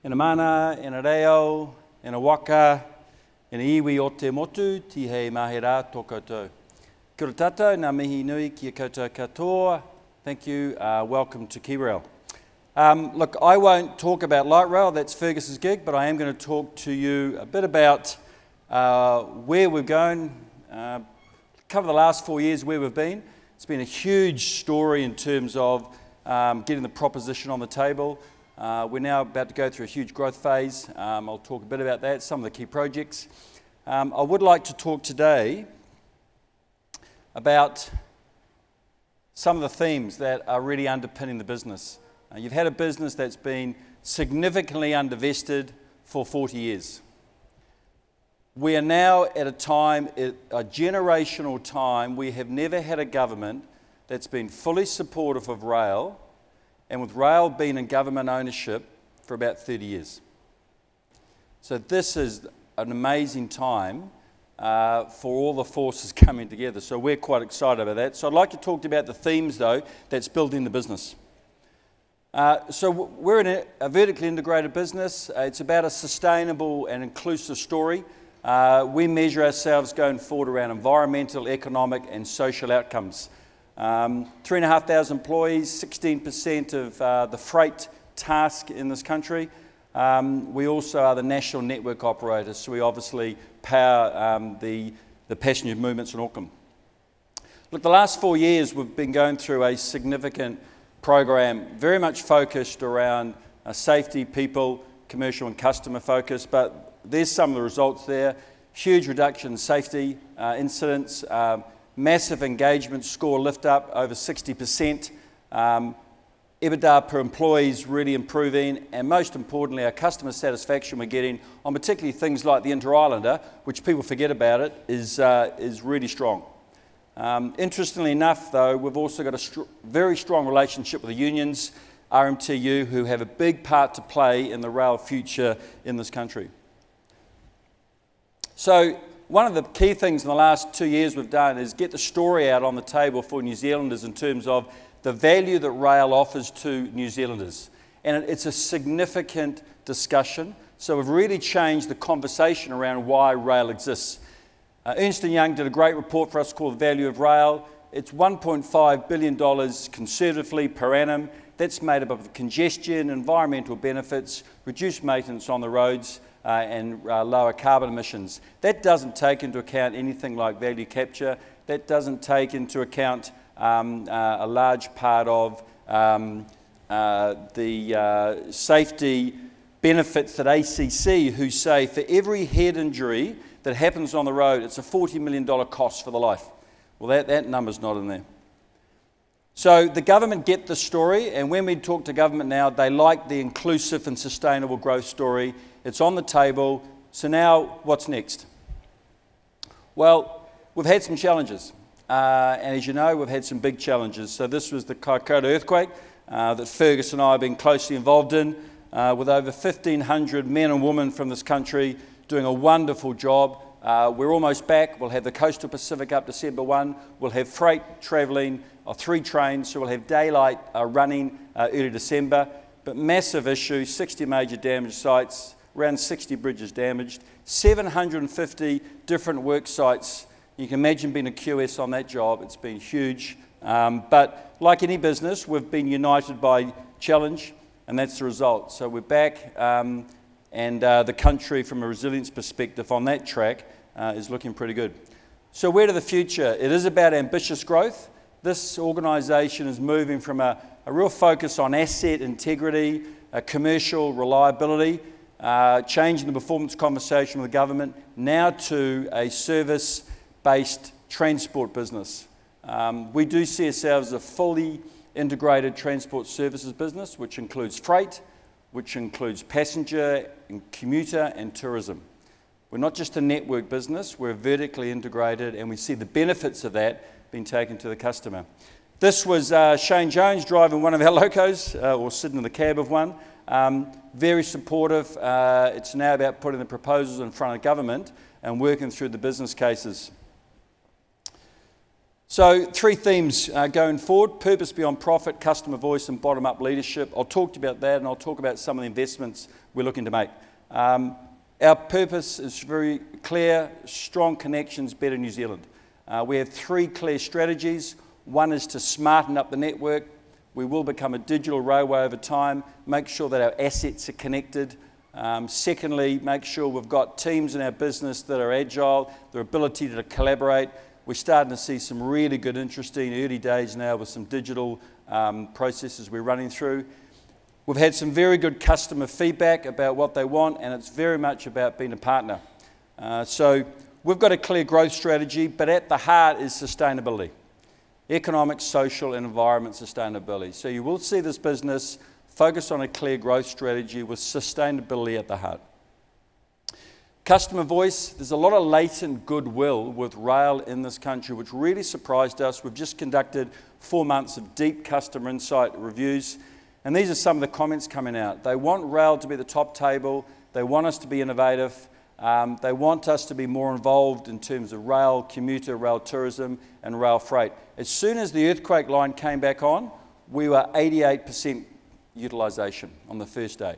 Ena mana, ena reo, ena waka, ena iwi o te motu, ti hei mahi rā tō koutou. Kia ora tātou, ngā mihi nui ki a koutou katoa. Thank you, welcome to KiwiRail. Look, I won't talk about light rail, that's Fergus's gig, but I am going to talk to you a bit about where we're going, cover the last 4 years where we've been. It's been a huge story in terms of getting the proposition on the table. We're now about to go through a huge growth phase. I'll talk a bit about that, some of the key projects. I would like to talk today about some of the themes that are really underpinning the business. You've had a business that's been significantly undervested for 40 years. We are now at a time, a generational time, we have never had a government that's been fully supportive of rail, and with rail being in government ownership for about 30 years. So this is an amazing time for all the forces coming together. So we're quite excited about that. So I'd like to talk about the themes, though, that's building the business. So we're in a vertically integrated business. It's about a sustainable and inclusive story. We measure ourselves going forward around environmental, economic and social outcomes. 3,500 employees, 16% of the freight task in this country. We also are the national network operator, so we obviously power the passenger movements in Auckland. Look, the last 4 years we've been going through a significant program, very much focused around safety, people, commercial and customer focus, but there's some of the results there. Huge reduction in safety incidents, massive engagement score lift up over 60%, EBITDA per employee is really improving, and most importantly our customer satisfaction we're getting on particularly things like the Inter-Islander, which people forget about it, is really strong. Interestingly enough though, we've also got a very strong relationship with the unions, RMTU, who have a big part to play in the rail future in this country. So one of the key things in the last 2 years we've done is get the story out on the table for New Zealanders in terms of the value that rail offers to New Zealanders. And it's a significant discussion, so we've really changed the conversation around why rail exists. Ernst & Young did a great report for us called The Value of Rail. It's $1.5 billion conservatively per annum. That's made up of congestion, environmental benefits, reduced maintenance on the roads, and lower carbon emissions. That doesn't take into account anything like value capture. That doesn't take into account a large part of the safety benefits that ACC, who say for every head injury that happens on the road, it's a $40 million cost for the life. Well, that number's not in there. So the government get the story, and when we talk to government now, they like the inclusive and sustainable growth story. It's on the table. So now, what's next? Well, we've had some challenges. And as you know, we've had some big challenges. So this was the Kaikoura earthquake that Fergus and I have been closely involved in, with over 1,500 men and women from this country doing a wonderful job. We're almost back. We'll have the Coastal Pacific up December 1. We'll have freight travelling, 3 trains, so we'll have daylight running early December. But massive issue, 60 major damaged sites, around 60 bridges damaged, 750 different work sites. You can imagine being a QS on that job. It's been huge. But like any business, we've been united by challenge, and that's the result. So we're back, and the country, from a resilience perspective on that track, is looking pretty good. So where to the future? It is about ambitious growth. This organisation is moving from a real focus on asset integrity, commercial reliability, changing the performance conversation with the government, now to a service-based transport business. We do see ourselves as a fully integrated transport services business, which includes freight, which includes passenger and commuter and tourism. We're not just a network business, we're vertically integrated, and we see the benefits of that being taken to the customer. This was Shane Jones driving one of our locos, or sitting in the cab of one. Very supportive. It's now about putting the proposals in front of government and working through the business cases. So 3 themes going forward: purpose beyond profit, customer voice, and bottom-up leadership. I'll talk to you about that, and I'll talk about some of the investments we're looking to make. Our purpose is very clear: strong connections, better New Zealand. We have 3 clear strategies. One is to smarten up the network. We will become a digital railway over time, make sure that our assets are connected. Secondly, make sure we've got teams in our business that are agile, their ability to collaborate. We're starting to see some really good, interesting early days now with some digital processes we're running through. We've had some very good customer feedback about what they want, and it's very much about being a partner. So we've got a clear growth strategy, but at the heart is sustainability. Economic, social, and environment sustainability. So you will see this business focus on a clear growth strategy with sustainability at the heart. Customer voice, there's a lot of latent goodwill with rail in this country, which really surprised us. We've just conducted 4 months of deep customer insight reviews, and these are some of the comments coming out. They want rail to be the top table, they want us to be innovative, they want us to be more involved in terms of rail commuter, rail tourism, and rail freight. As soon as the earthquake line came back on, we were 88% utilisation on the first day.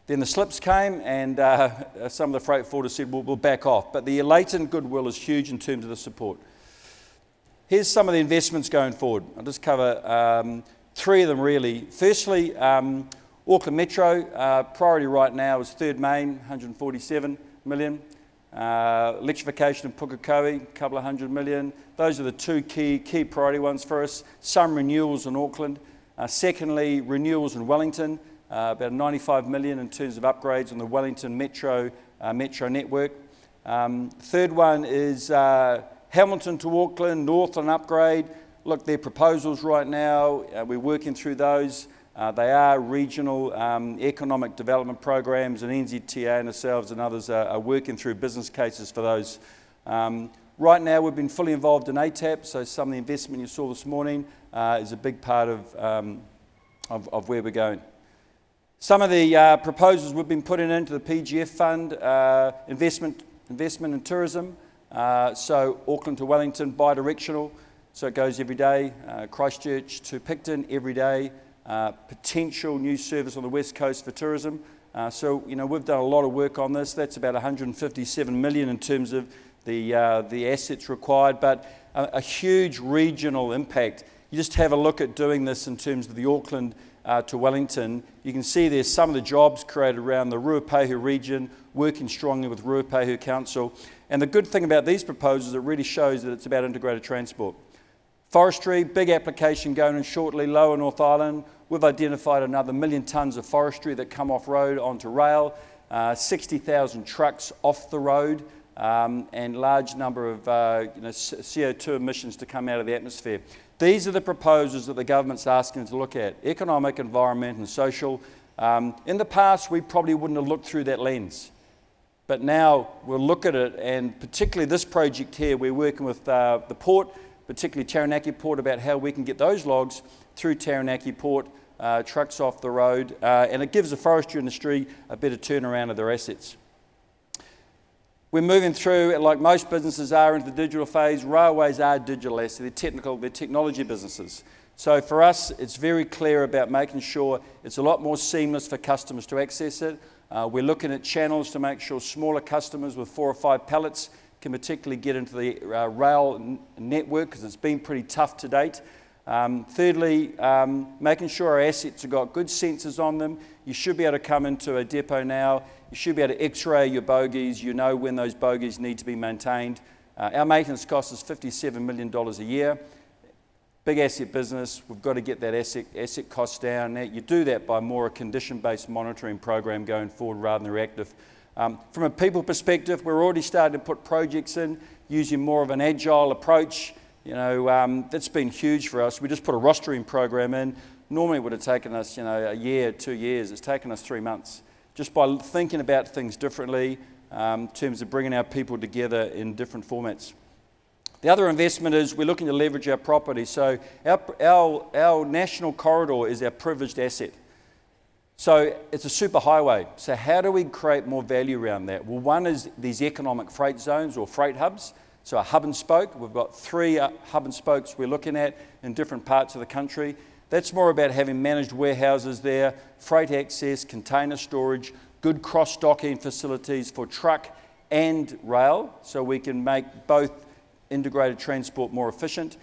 Then the slips came, and some of the freight forwarders said, we'll back off. But the latent goodwill is huge in terms of the support. Here's some of the investments going forward. I'll just cover 3 of them really. Firstly, Auckland Metro, priority right now is third main, 147 million. Electrification of Pukekohe, a couple of $100 million. Those are the 2 key priority ones for us. Some renewals in Auckland. Secondly, renewals in Wellington, about 95 million in terms of upgrades on the Wellington Metro network. Third one is Hamilton to Auckland, Northland upgrade. Look, they're proposals right now. We're working through those. They are regional economic development programs, and NZTA and ourselves and others are working through business cases for those. Right now, we've been fully involved in ATAP, so some of the investment you saw this morning is a big part of where we're going. Some of the proposals we've been putting into the PGF fund, investment in tourism, so Auckland to Wellington, bi-directional, so it goes every day, Christchurch to Picton every day, potential new service on the West Coast for tourism. So, you know, we've done a lot of work on this. That's about 157 million in terms of the assets required, but a huge regional impact. You just have a look at doing this in terms of the Auckland to Wellington. You can see there's some of the jobs created around the Ruapehu region, working strongly with Ruapehu Council. And the good thing about these proposals, it really shows that it's about integrated transport. Forestry, big application going in shortly, Lower North Island. We've identified another 1 million tonnes of forestry that come off road onto rail, 60,000 trucks off the road, and large number of CO2 emissions to come out of the atmosphere. These are the proposals that the government's asking to look at: economic, environment and social. In the past, we probably wouldn't have looked through that lens. But now we'll look at it, and particularly this project here, we're working with the port, particularly Taranaki Port, about how we can get those logs through Taranaki Port, trucks off the road, and it gives the forestry industry a better turnaround of their assets. We're moving through, like most businesses are, into the digital phase. Railways are digital assets, they're technology businesses. So for us, it's very clear about making sure it's a lot more seamless for customers to access it. We're looking at channels to make sure smaller customers with 4 or 5 pallets can particularly get into the rail network, because it's been pretty tough to date. Thirdly, making sure our assets have got good sensors on them. You should be able to come into a depot now. You should be able to x-ray your bogies. You know when those bogies need to be maintained. Our maintenance cost is $57 million a year. Big asset business. We've got to get that asset cost down. Now, you do that by more a condition-based monitoring program going forward rather than reactive. From a people perspective, we're already starting to put projects in using more of an agile approach. You know, that's been huge for us. We just put a rostering program in. Normally it would have taken us, a year, 2 years. It's taken us 3 months. Just by thinking about things differently in terms of bringing our people together in different formats. The other investment is we're looking to leverage our property. So our national corridor is our privileged asset. So it's a super highway. So how do we create more value around that? Well, one is these economic freight zones or freight hubs. So a hub and spoke, we've got 3 hub and spokes we're looking at in different parts of the country. That's more about having managed warehouses there, freight access, container storage, good cross-docking facilities for truck and rail, so we can make both integrated transport more efficient.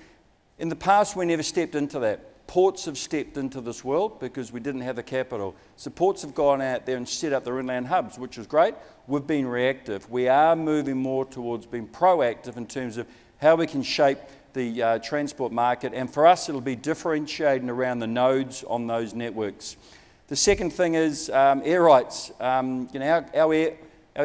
In the past, we never stepped into that. Ports have stepped into this world because we didn't have the capital. So ports have gone out there and set up their inland hubs, which is great. We've been reactive. We are moving more towards being proactive in terms of how we can shape the transport market. And for us, it'll be differentiating around the nodes on those networks. The second thing is air rights. Our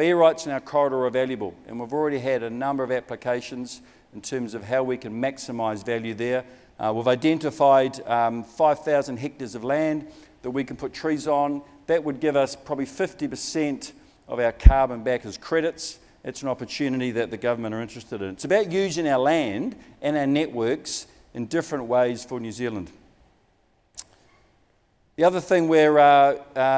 air rights in our corridor are valuable, and we've already had a number of applications in terms of how we can maximise value there. We've identified 5,000 hectares of land that we can put trees on. That would give us probably 50% of our carbon back as credits. It's an opportunity that the government are interested in. It's about using our land and our networks in different ways for New Zealand. The other thing we're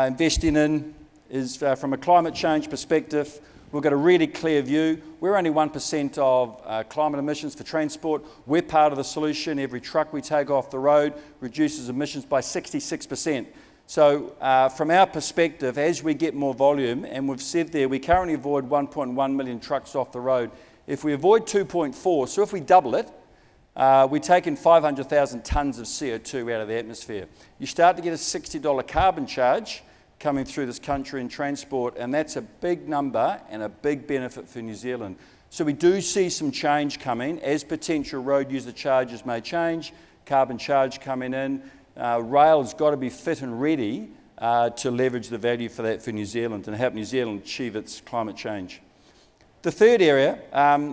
investing in is from a climate change perspective. We've got a really clear view. We're only 1% of climate emissions for transport. We're part of the solution. Every truck we take off the road reduces emissions by 66%. So from our perspective, as we get more volume, and we've said there, we currently avoid 1.1 million trucks off the road. If we avoid 2.4, so if we double it, we're taking 500,000 tonnes of CO2 out of the atmosphere. You start to get a $60 carbon charge coming through this country in transport, and that's a big number and a big benefit for New Zealand. So we do see some change coming as potential road user charges may change, carbon charge coming in. Rail's got to be fit and ready to leverage the value for that for New Zealand and help New Zealand achieve its climate change. The third area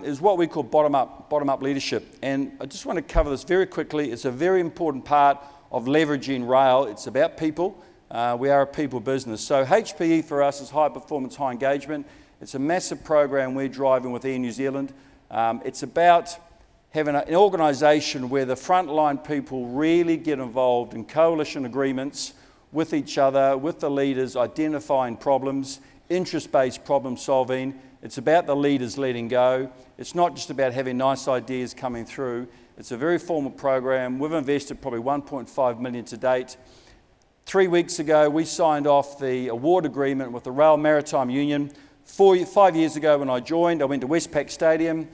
is what we call bottom-up leadership, and I just want to cover this very quickly. It's a very important part of leveraging rail. It's about people. We are a people business. So HPE for us is high performance, high engagement. It's a massive program we're driving with Air New Zealand. It's about having an organisation where the frontline people really get involved in coalition agreements with each other, with the leaders, identifying problems, interest-based problem solving. It's about the leaders letting go. It's not just about having nice ideas coming through. It's a very formal program. We've invested probably $1.5 million to date. 3 weeks ago, we signed off the award agreement with the Rail Maritime Union. 5 years ago when I joined, I went to Westpac Stadium.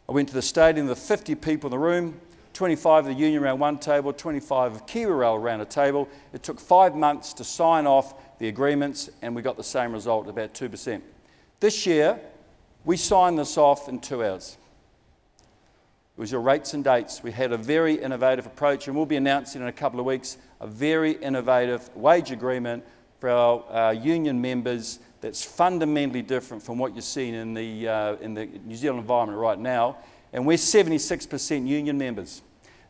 I went to the stadium with 50 people in the room, 25 of the union around one table, 25 of KiwiRail around a table. It took 5 months to sign off the agreements, and we got the same result, about 2%. This year, we signed this off in 2 hours. It was your rates and dates. We had a very innovative approach, and we'll be announcing in a couple of weeks a very innovative wage agreement for our union members that's fundamentally different from what you're seeing in the New Zealand environment right now. And we're 76% union members.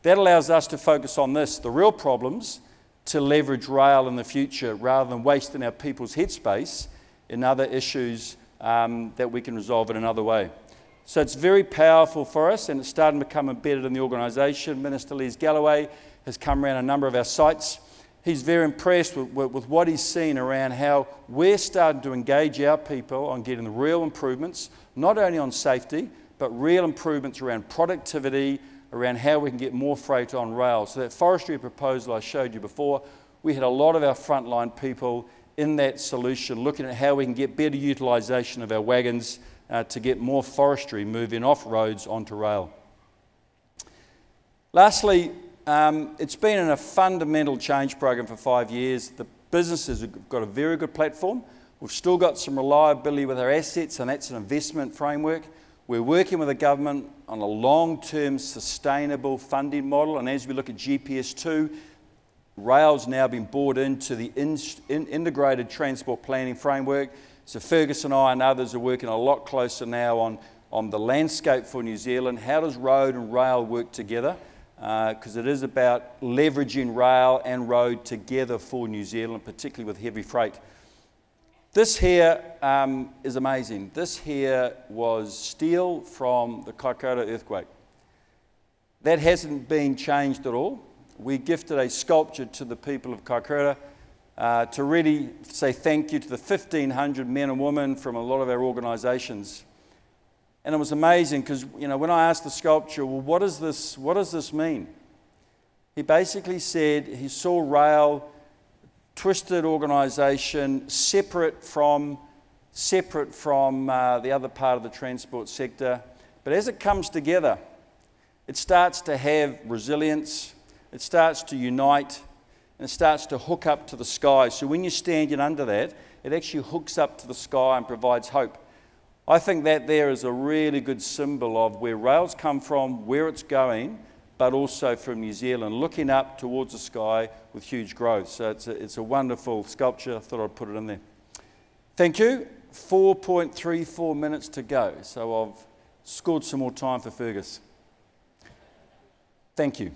That allows us to focus on this, the real problems, to leverage rail in the future rather than wasting our people's headspace in other issues that we can resolve in another way. So it's very powerful for us, and it's starting to become embedded in the organisation. Minister Les Galloway has come around a number of our sites. He's very impressed with what he's seen around how we're starting to engage our people on getting the real improvements, not only on safety, but real improvements around productivity, around how we can get more freight on rail. So that forestry proposal I showed you before, we had a lot of our frontline people in that solution looking at how we can get better utilisation of our wagons to get more forestry moving off roads onto rail. Lastly, it's been in a fundamental change program for 5 years. The businesses have got a very good platform. We've still got some reliability with our assets, and that's an investment framework. We're working with the government on a long-term sustainable funding model, and as we look at GPS2, rail's now been brought into the integrated transport planning framework. So Fergus and I and others are working a lot closer now on the landscape for New Zealand. How does road and rail work together? Because it is about leveraging rail and road together for New Zealand, particularly with heavy freight. This here is amazing. This here was steel from the Kaikoura earthquake. That hasn't been changed at all. We gifted a sculpture to the people of Kaikoura to really say thank you to the 1,500 men and women from a lot of our organisations. And it was amazing because, you know, when I asked the sculptor, well, what does this mean? He basically said he saw rail, twisted organisation, separate from the other part of the transport sector. But as it comes together, it starts to have resilience, it starts to unite, and it starts to hook up to the sky. So when you're standing under that, it actually hooks up to the sky and provides hope. I think that there is a really good symbol of where rail's come from, where it's going, but also from New Zealand, looking up towards the sky with huge growth. So it's a wonderful sculpture. I thought I'd put it in there. Thank you. 4.34 minutes to go. So I've scored some more time for Fergus. Thank you.